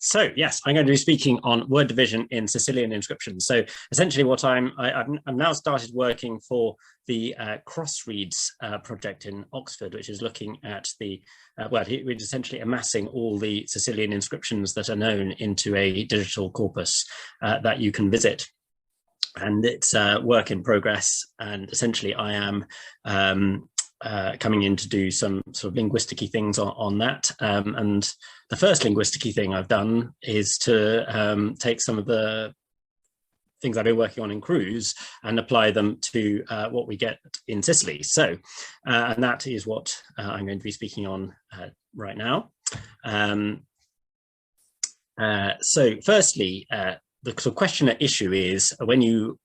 So yes, I'm going to be speaking on word division in Sicilian inscriptions. So essentially what I've now started working for the Crossreads project in Oxford, which is looking at the, we're essentially amassing all the Sicilian inscriptions that are known into a digital corpus that you can visit. And it's work in progress. And essentially I am coming in to do some sort of linguistic-y things on that. And the first linguistic-y thing I've done is to take some of the things I've been working on in Cruise and apply them to what we get in Sicily. So, and that is what I'm going to be speaking on right now. So firstly, the sort of question at issue is when you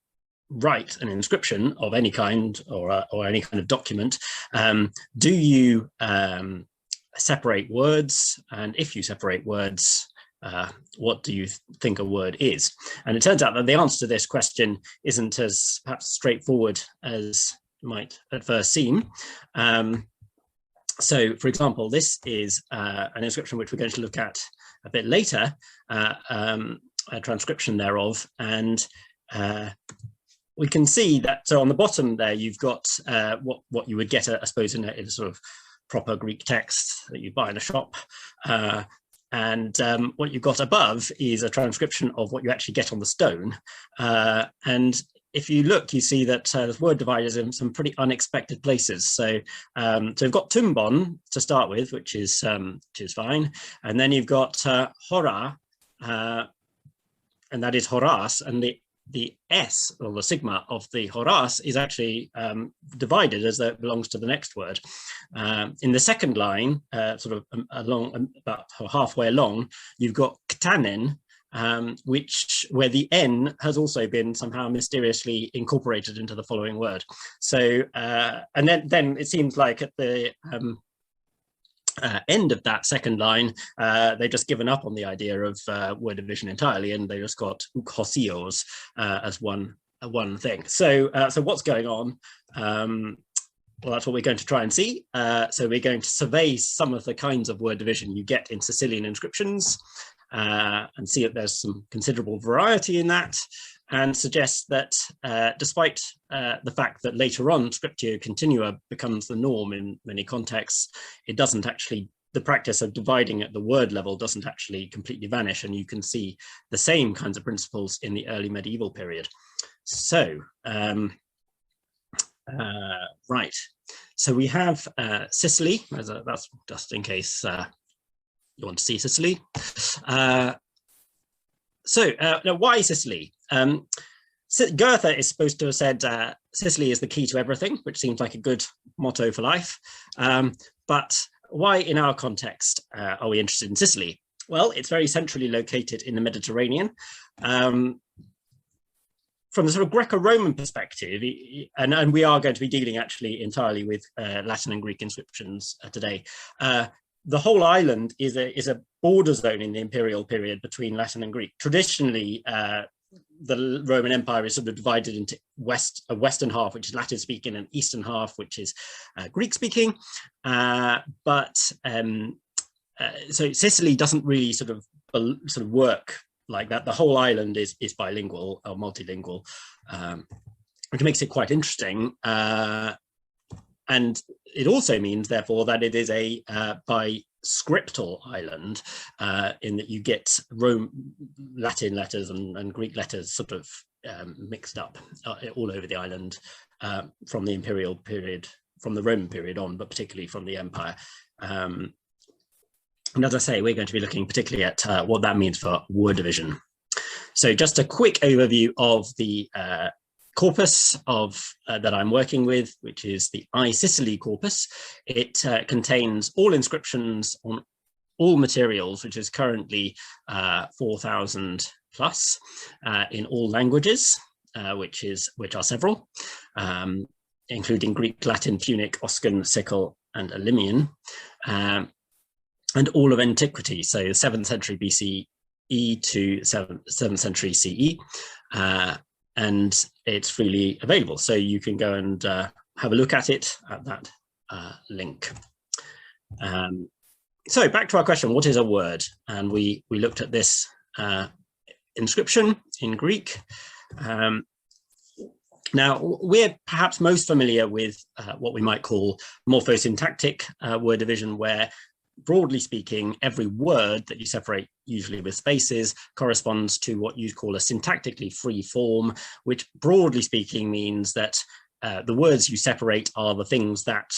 write an inscription of any kind or any kind of document, do you separate words? And if you separate words, what do you think a word is? And it turns out that the answer to this question isn't as perhaps straightforward as might at first seem. So, for example, this is an inscription which we're going to look at a bit later, a transcription thereof, and we can see that, so on the bottom there, you've got what you would get, I suppose, in a sort of proper Greek text that you buy in a shop. And what you've got above is a transcription of what you actually get on the stone. And if you look, you see that there's word dividers in some pretty unexpected places. So, so we've got tumbon to start with, which is fine. And then you've got hora, and that is horas, and the S, or the sigma of the horas, is actually divided as though it belongs to the next word. In the second line, sort of along about halfway along, you've got ktanen, where the N has also been somehow mysteriously incorporated into the following word. So, and then it seems like at the end of that second line, they've just given up on the idea of word division entirely, and they just got ukosios as one thing. So, so what's going on? Well, that's what we're going to try and see. So we're going to survey some of the kinds of word division you get in Sicilian inscriptions, and see that there's some considerable variety in that, and suggest that despite the fact that later on scriptio continua becomes the norm in many contexts, it doesn't actually, the practice of dividing at the word level doesn't actually completely vanish, and you can see the same kinds of principles in the early medieval period. So, right, so we have Sicily, that's just in case you want to see Sicily. Now, why Sicily? Goethe is supposed to have said Sicily is the key to everything, which seems like a good motto for life. But why in our context are we interested in Sicily? Well, it's very centrally located in the Mediterranean. From the sort of Greco-Roman perspective, and we are going to be dealing actually entirely with Latin and Greek inscriptions today, the whole island is a border zone in the imperial period between Latin and Greek. Traditionally, the Roman Empire is sort of divided into a western half, which is Latin speaking, and eastern half, which is Greek speaking. So Sicily doesn't really sort of work like that. The whole island is bilingual or multilingual, which makes it quite interesting. And it also means, therefore, that it is a biscriptal island, in that you get Latin letters and Greek letters sort of mixed up all over the island from the imperial period, from the Roman period on, but particularly from the empire. And as I say, we're going to be looking particularly at what that means for word division. So just a quick overview of the corpus that I'm working with, which is the iSicily corpus. It contains all inscriptions on all materials, which is currently 4,000 plus in all languages, which are several, including Greek, Latin, Punic, Oscan, Sicyl, and Elymian, and all of antiquity, so 7th century BCE to 7th century CE. And it's freely available. So you can go and have a look at it at that link. So back to our question, what is a word? And we looked at this inscription in Greek. Now, we're perhaps most familiar with what we might call morphosyntactic word division, where, broadly speaking, every word that you separate, usually with spaces, corresponds to what you'd call a syntactically free form, which, broadly speaking, means that the words you separate are the things that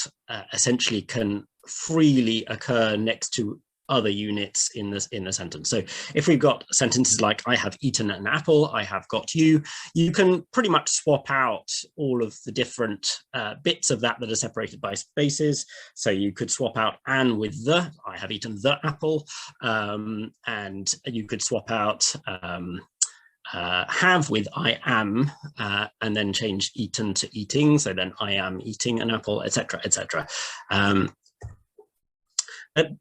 essentially can freely occur next to other units in the sentence. So if we've got sentences like I have eaten an apple, I have got you, you can pretty much swap out all of the different bits of that are separated by spaces. So you could swap out an with the, I have eaten the apple, and you could swap out have with I am, and then change eaten to eating. So then I am eating an apple, etc., etc.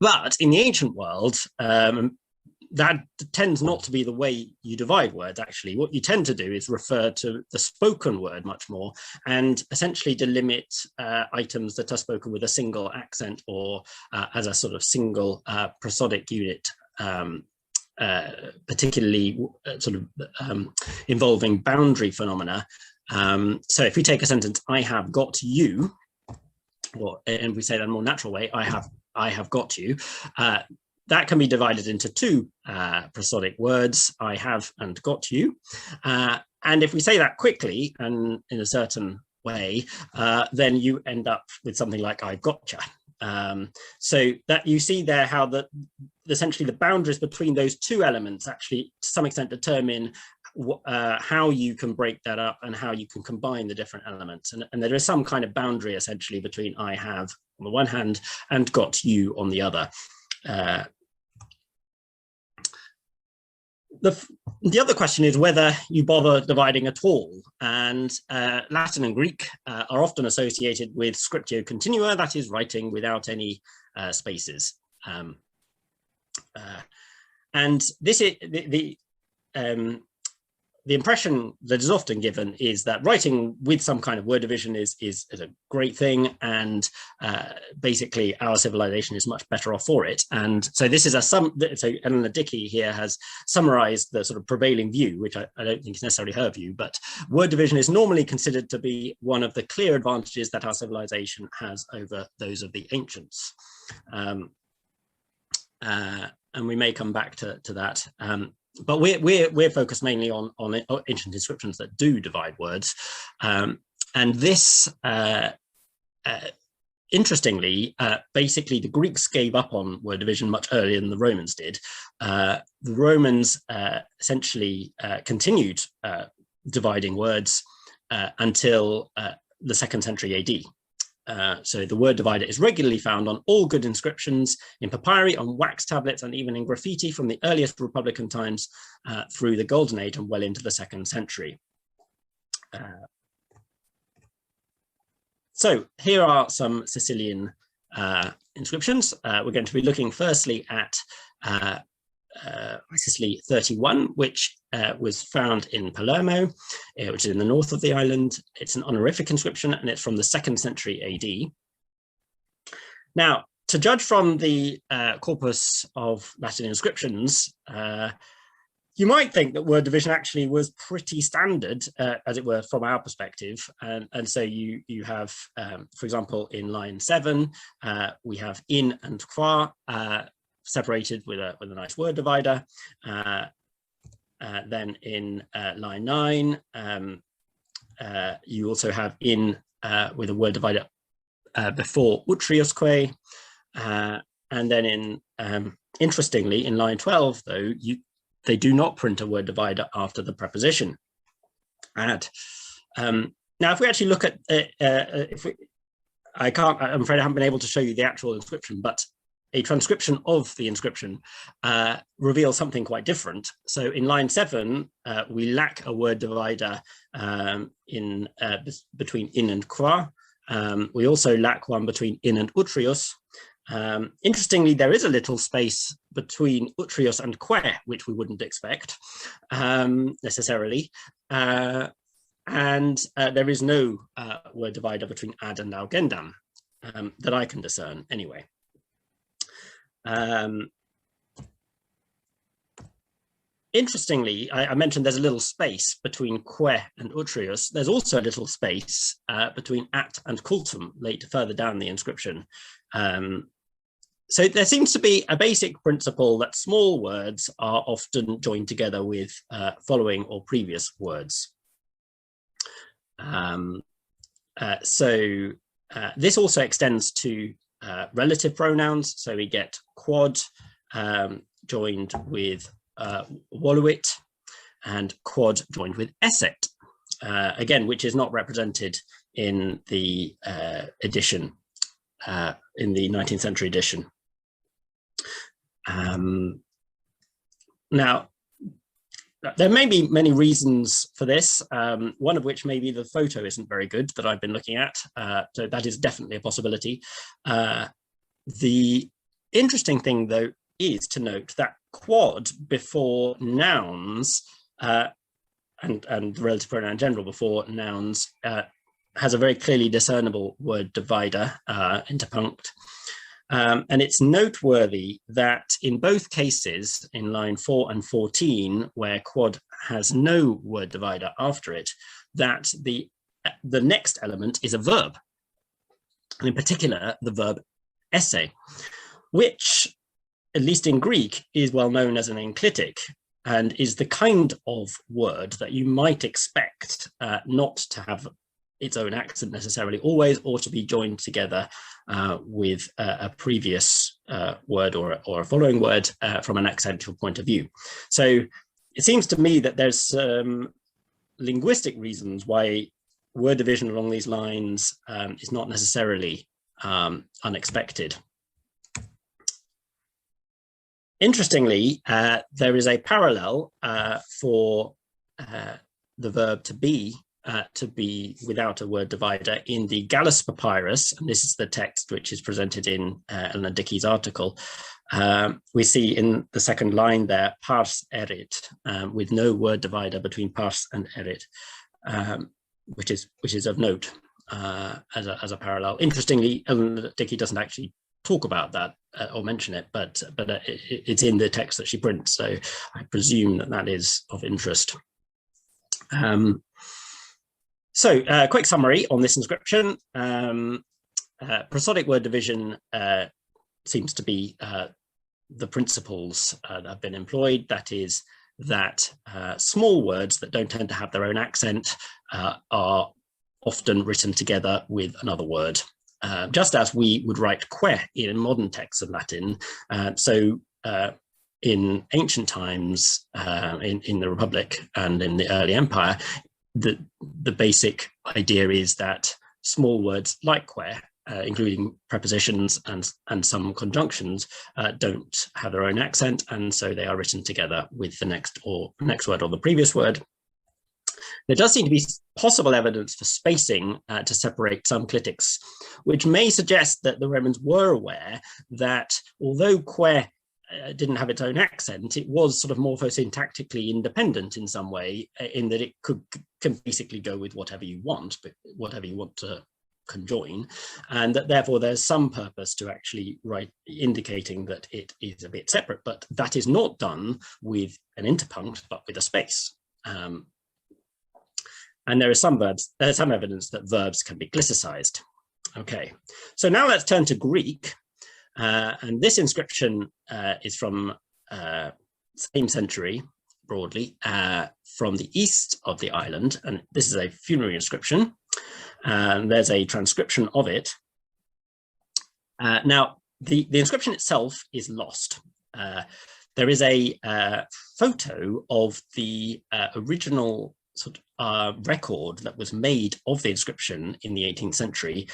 But in the ancient world, that tends not to be the way you divide words, actually. What you tend to do is refer to the spoken word much more and essentially delimit items that are spoken with a single accent or as a sort of single prosodic unit, particularly sort of involving boundary phenomena. So if we take a sentence, I have got you, or, and we say that in a more natural way, I have got you, that can be divided into two prosodic words, I have and got you. And if we say that quickly and in a certain way, then you end up with something like I've gotcha. So that you see there how essentially the boundaries between those two elements actually to some extent determine how you can break that up and how you can combine the different elements. And there is some kind of boundary essentially between I have on the one hand and got you on the other. The other question is whether you bother dividing at all. And Latin and Greek are often associated with scriptio continua, that is writing without any spaces. And this is the impression that is often given is that writing with some kind of word division is a great thing, and basically our civilization is much better off for it. And so this is so Eleanor Dickey here has summarized the sort of prevailing view, which I don't think is necessarily her view, but word division is normally considered to be one of the clear advantages that our civilization has over those of the ancients. And we may come back to that. But we're focused mainly on ancient inscriptions that do divide words, and this, interestingly, basically the Greeks gave up on word division much earlier than the Romans did. The Romans essentially continued dividing words until the 2nd century AD. So the word divider is regularly found on all good inscriptions, in papyri, on wax tablets, and even in graffiti from the earliest Republican times through the Golden Age and well into the 2nd century. So here are some Sicilian inscriptions. We're going to be looking firstly at Sicily 31, which was found in Palermo, which is in the north of the island. It's an honorific inscription and it's from the 2nd century AD. Now, to judge from the corpus of Latin inscriptions, you might think that word division actually was pretty standard, as it were, from our perspective. And so you have, for example, in line 7, we have in and qua, separated with a nice word divider. Then in line 9, you also have in with a word divider before utriusque. And then in interestingly, in line 12, though, they do not print a word divider after the preposition add. Now, if we actually look at, I'm afraid I haven't been able to show you the actual inscription, but a transcription of the inscription reveals something quite different. So in line 7, we lack a word divider between in and qua. We also lack one between in and utrius. Interestingly, there is a little space between utrius and que, which we wouldn't expect necessarily. And there is no word divider between ad and augendam that I can discern anyway. Interestingly, I mentioned there's a little space between que and utrius. There's also a little space between at and cultum, further down the inscription. So there seems to be a basic principle that small words are often joined together with following or previous words. This also extends to relative pronouns. So we get quod joined with voluit, and quod joined with esset, again, which is not represented in the edition, in the 19th century edition. Now, there may be many reasons for this, one of which may be the photo isn't very good that I've been looking at, so that is definitely a possibility. The interesting thing, though, is to note that quod before nouns and relative pronoun general before nouns has a very clearly discernible word divider, interpunct. And it's noteworthy that in both cases, in line 4 and 14, where quod has no word divider after it, that the next element is a verb, and in particular, the verb esse, which, at least in Greek, is well known as an enclitic and is the kind of word that you might expect not to have its own accent necessarily always, or to be joined together with a previous word or a following word from an accentual point of view. So it seems to me that there's some linguistic reasons why word division along these lines is not necessarily unexpected. Interestingly, there is a parallel for the verb to be without a word divider in the Gallus Papyrus, and this is the text which is presented in Eleanor Dickey's article. We see in the second line there, pars erit, with no word divider between pars and erit, which is of note as a parallel. Interestingly, Eleanor Dickey doesn't actually talk about that or mention it, but it's in the text that she prints, so I presume that is of interest. Quick summary on this inscription. Prosodic word division seems to be the principles that have been employed. That is, that small words that don't tend to have their own accent are often written together with another word. Just as we would write que in modern texts of Latin, in ancient times, in the Republic and in the early Empire, the basic idea is that small words like que, including prepositions and some conjunctions, don't have their own accent, and so they are written together with the next word or the previous word. There does seem to be possible evidence for spacing to separate some clitics, which may suggest that the Romans were aware that although que didn't have its own accent, it was sort of morphosyntactically independent in some way, in that it can basically go with whatever you want, but whatever you want to conjoin, and that therefore there's some purpose to actually write indicating that it is a bit separate, but that is not done with an interpunct, but with a space. And there's some evidence that verbs can be glycicized. Okay, so now let's turn to Greek. And this inscription is from same century, broadly, from the east of the island. And this is a funerary inscription. And there's a transcription of it. Now, the inscription itself is lost. There is a photo of the original sort of record that was made of the inscription in the 18th century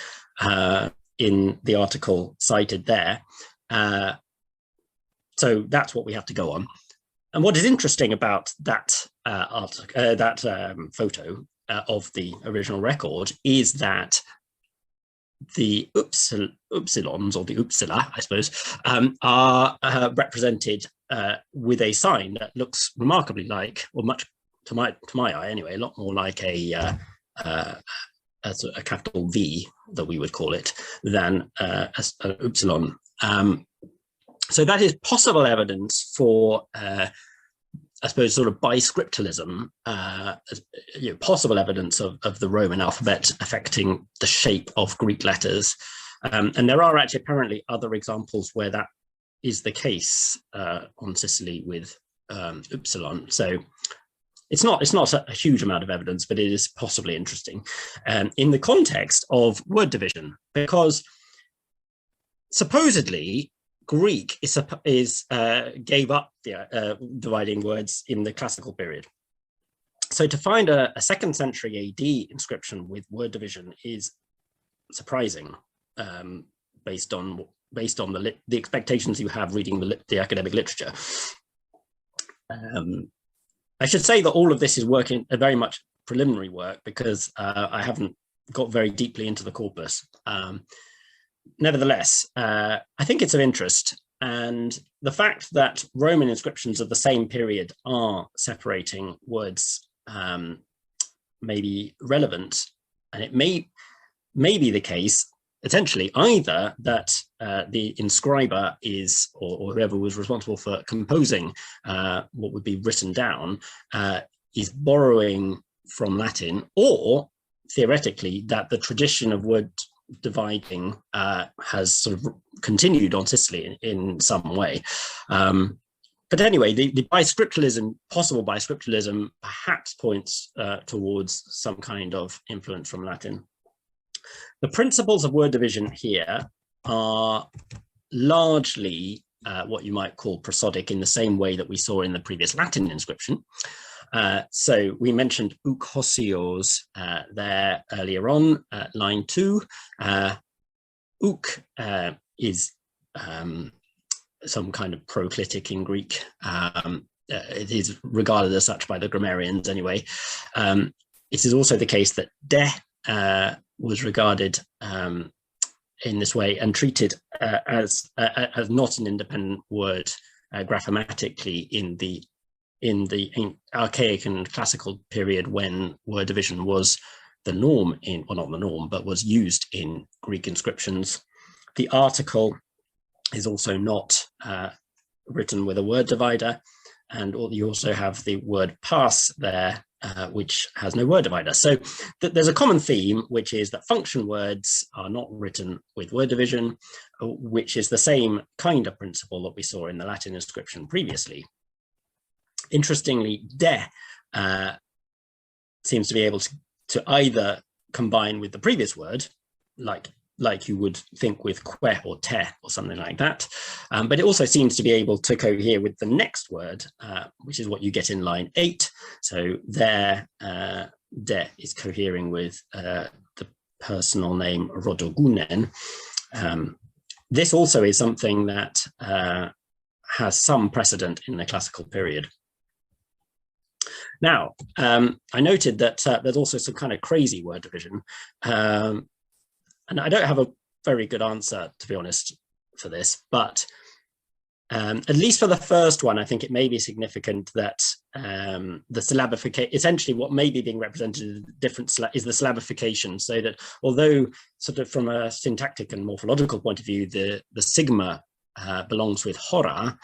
in the article cited there. So that's what we have to go on. And what is interesting about that photo of the original record is that the upsilons, or the upsila, I suppose, are represented with a sign that looks remarkably like, or much to my eye anyway, a lot more like a capital V, that we would call it, than an upsilon. So that is possible evidence for, I suppose, sort of biscriptalism, possible evidence of the Roman alphabet affecting the shape of Greek letters. And there are actually apparently other examples where that is the case on Sicily with upsilon. So it's not a huge amount of evidence, but it is possibly interesting in the context of word division, because supposedly Greek gave up dividing words in the classical period. So to find a 2nd century AD inscription with word division is surprising, based on the expectations you have reading the academic literature. I should say that all of this is working very much preliminary work, because I haven't got very deeply into the corpus. Nevertheless, I think it's of interest, and the fact that Roman inscriptions of the same period are separating words may be relevant, and it may be the case, essentially, either that the inscriber is, or whoever was responsible for composing what would be written down, is borrowing from Latin, or theoretically that the tradition of word dividing has sort of continued on Sicily in some way. But anyway, the possible biscriptalism perhaps points towards some kind of influence from Latin. The principles of word division here are largely what you might call prosodic, in the same way that we saw in the previous Latin inscription. So we mentioned uk hosios there earlier on, line 2. Uk is some kind of proclitic in Greek. It is regarded as such by the grammarians anyway. It is also the case that de was regarded in this way and treated as not an independent word grammatically in the archaic and classical period, when word division was the norm well, not the norm, but was used in Greek inscriptions. The article is also not written with a word divider, and you also have the word pass there, which has no word divider. So there's a common theme, which is that function words are not written with word division, which is the same kind of principle that we saw in the Latin inscription previously. Interestingly, de seems to be able to either combine with the previous word, like you would think with que or te or something like that, but it also seems to be able to cohere with the next word, which is what you get in line 8. So there, de is cohering with the personal name Rodogunen. This also is something that has some precedent in the classical period. Now, I noted that there's also some kind of crazy word division, and I don't have a very good answer, to be honest, for this, but at least for the first one, I think it may be significant that the syllabification, essentially what may be being represented is the syllabification, so that although sort of from a syntactic and morphological point of view, the sigma belongs with hora,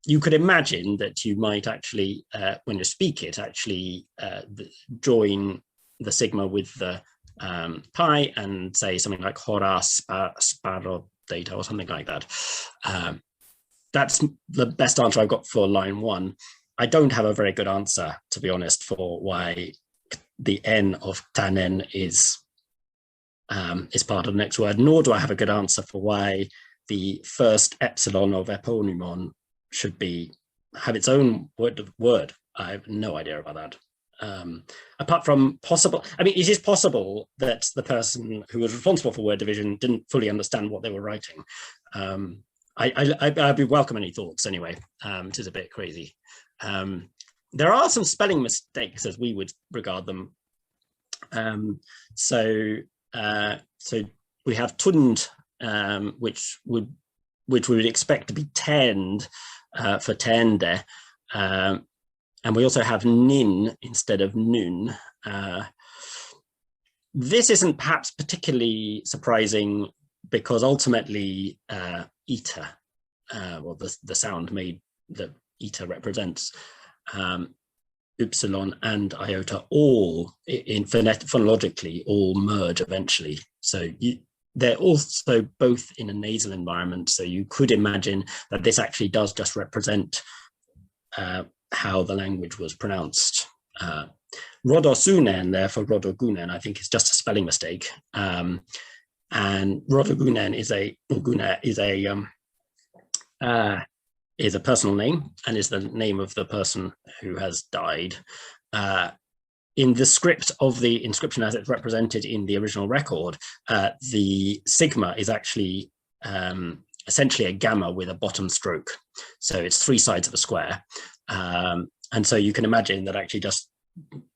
you could imagine that you might actually, when you speak it, actually join the sigma with the pi and say something like hora sparo data or something like that. That's the best answer I've got for line 1. I don't have a very good answer, to be honest, for why the n of tanen is part of the next word, nor do I have a good answer for why the first epsilon of eponymon should have its own word. I have no idea about that. Apart from possible, I mean, it is possible that the person who was responsible for word division didn't fully understand what they were writing. I'd be welcome any thoughts anyway. It is a bit crazy. There are some spelling mistakes as we would regard them. So we have tund, which we would expect to be tend for tende. And we also have nin instead of nun. This isn't perhaps particularly surprising, because ultimately ita or the sound made that eta represents, upsilon and iota all phonologically all merge eventually. So they're also both in a nasal environment. So you could imagine that this actually does just represent how the language was pronounced. Rodosunen, therefore Rodogunen, I think is just a spelling mistake. And Rodogunen is a personal name and is the name of the person who has died. In the script of the inscription as it's represented in the original record, the sigma is actually essentially a gamma with a bottom stroke. So it's 3 sides of a square. And so you can imagine that actually just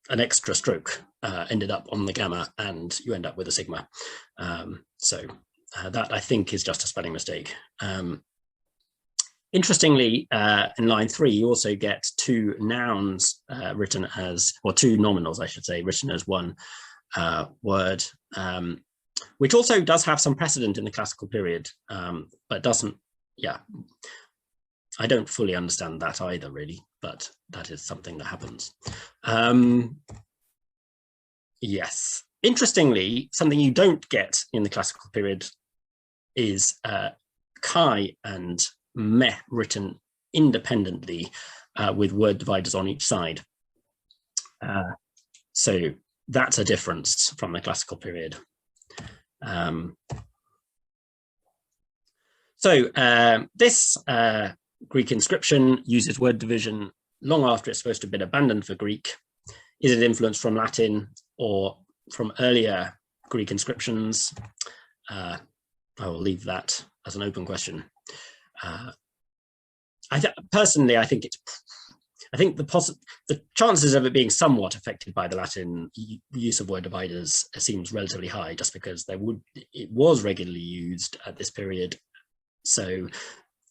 an extra stroke ended up on the gamma and you end up with a sigma. So that I think is just a spelling mistake. Interestingly, in line 3, you also get 2 nouns written as, or 2 nominals, I should say, written as one word, which also does have some precedent in the classical period, but doesn't, I don't fully understand that either, really, but that is something that happens. Yes. Interestingly, something you don't get in the classical period is chi and meh written independently with word dividers on each side. So that's a difference from the classical period. This Greek inscription uses word division long after it's supposed to have been abandoned for Greek. Is it influenced from Latin or from earlier Greek inscriptions? I will leave that as an open question. Personally, I think the chances of it being somewhat affected by the Latin use of word dividers seems relatively high, just because it was regularly used at this period. So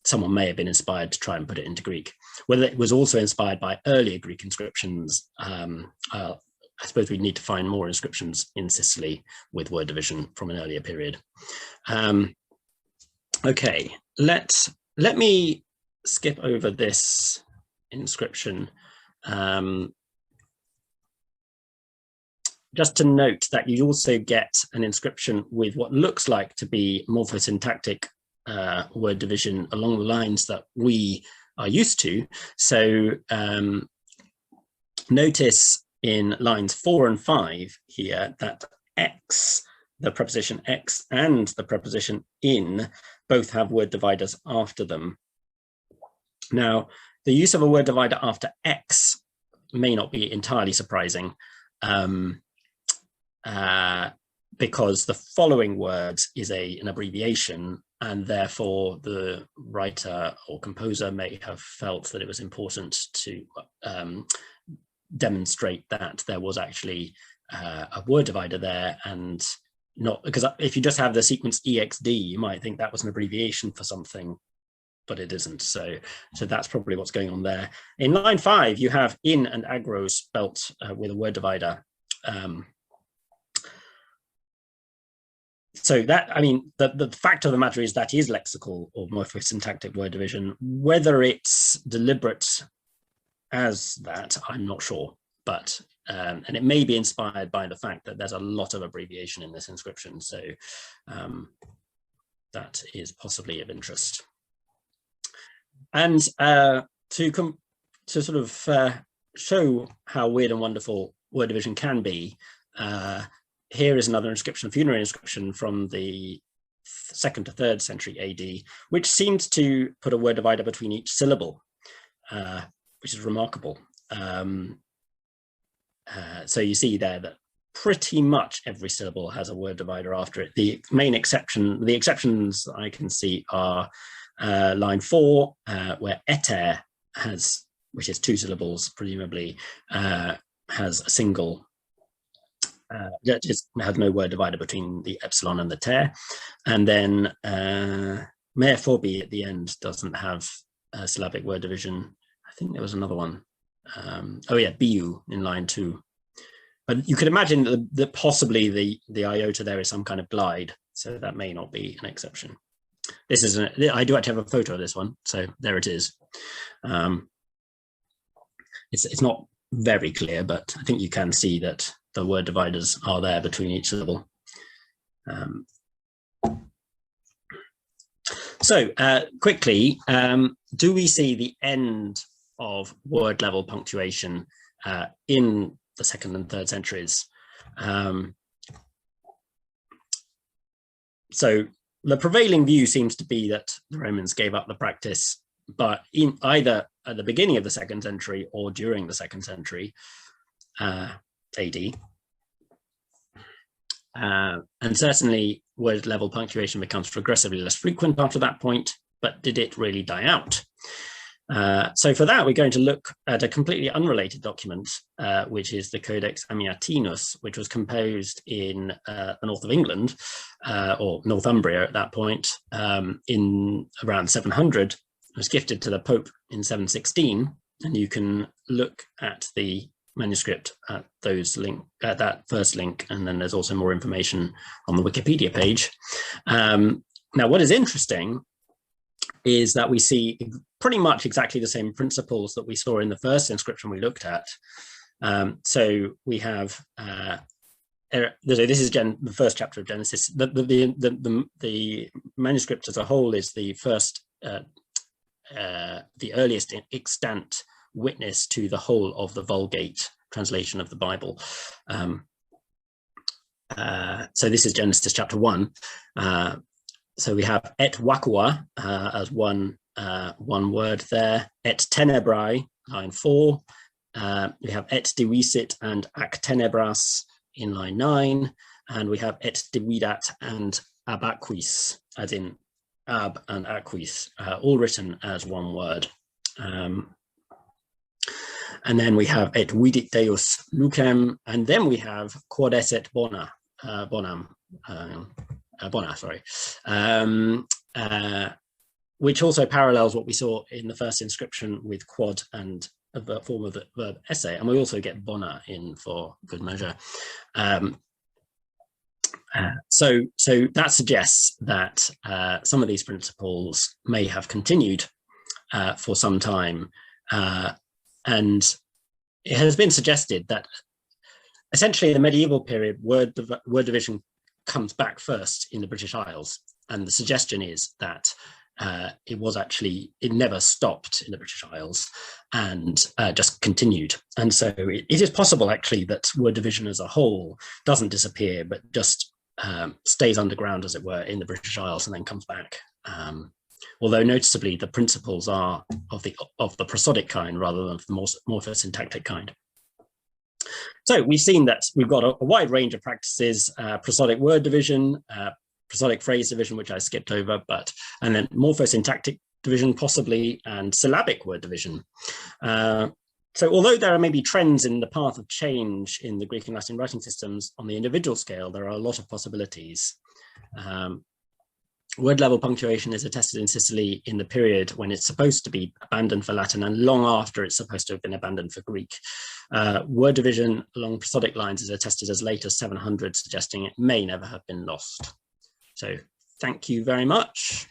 someone may have been inspired to try and put it into Greek. Whether it was also inspired by earlier Greek inscriptions, I suppose we need to find more inscriptions in Sicily with word division from an earlier period. Okay, let me skip over this inscription. Just to note that you also get an inscription with what looks like to be morphosyntactic word division along the lines that we are used to. So notice in lines 4 and 5 here that X, the preposition X and the preposition in both have word dividers after them. Now, the use of a word divider after X may not be entirely surprising because the following word is an abbreviation, and therefore the writer or composer may have felt that it was important to demonstrate that there was actually a word divider there, and not because if you just have the sequence EXD, you might think that was an abbreviation for something, but it isn't. So that's probably what's going on there. In line 5, you have in and agro spelt with a word divider. So that, I mean, the fact of the matter is that is lexical or morphosyntactic word division. Whether it's deliberate as that, I'm not sure, but and it may be inspired by the fact that there's a lot of abbreviation in this inscription. So that is possibly of interest. And to sort of show how weird and wonderful word division can be, here is another inscription, a funerary inscription from the 2nd to 3rd century AD, which seems to put a word divider between each syllable, which is remarkable. So you see there that pretty much every syllable has a word divider after it. The exceptions I can see are line 4, where eter has, which is 2 syllables, presumably, has a single, just has no word divider between the epsilon and the ter. And then mephobie at the end doesn't have a syllabic word division. I think there was another one. Oh yeah, biu in line 2. But you could imagine that possibly the iota there is some kind of glide, so that may not be an exception. This is I do actually have a photo of this one, so there it is. It's not very clear, but I think you can see that the word dividers are there between each syllable. So quickly, do we see the end of word level punctuation in the 2nd and 3rd centuries? So the prevailing view seems to be that the Romans gave up the practice, but in either at the beginning of the 2nd century or during the 2nd century AD. And certainly word level punctuation becomes progressively less frequent after that point, but did it really die out? So for that, we're going to look at a completely unrelated document, which is the Codex Amiatinus, which was composed in the north of England, or Northumbria at that point, in around 700. It was gifted to the Pope in 716, and you can look at the manuscript at that first link, and then there's also more information on the Wikipedia page. Now, what is interesting is that we see pretty much exactly the same principles that we saw in the first inscription we looked at. So we have, this is the first chapter of Genesis. The manuscript as a whole is the first, the earliest extant witness to the whole of the Vulgate translation of the Bible. So this is Genesis chapter 1. So we have et vacua as one word there, et tenebrae, line 4. We have et divisit and ac tenebras in line 9, and we have et dividat and ab aquis, as in ab and aquis, all written as one word. And then we have et vidit Deus lucem, and then we have quod esset bona, bona, sorry, which also parallels what we saw in the first inscription with quod and a form of the verb esse, and we also get bona in for good measure. So that suggests that some of these principles may have continued for some time, and it has been suggested that essentially in the medieval period, word division comes back first in the British Isles, and the suggestion is that it never stopped in the British Isles and just continued. And so it is possible actually that word division as a whole doesn't disappear, but just stays underground, as it were, in the British Isles and then comes back. Although noticeably the principles are of the prosodic kind rather than the morphosyntactic kind. So we've seen that we've got a wide range of practices: prosodic word division, prosodic phrase division, which I skipped over, and then morphosyntactic division possibly, and syllabic word division. So although there are maybe trends in the path of change in the Greek and Latin writing systems on the individual scale, there are a lot of possibilities. Word level punctuation is attested in Sicily in the period when it's supposed to be abandoned for Latin and long after it's supposed to have been abandoned for Greek. Word division along prosodic lines is attested as late as 700, suggesting it may never have been lost. So thank you very much.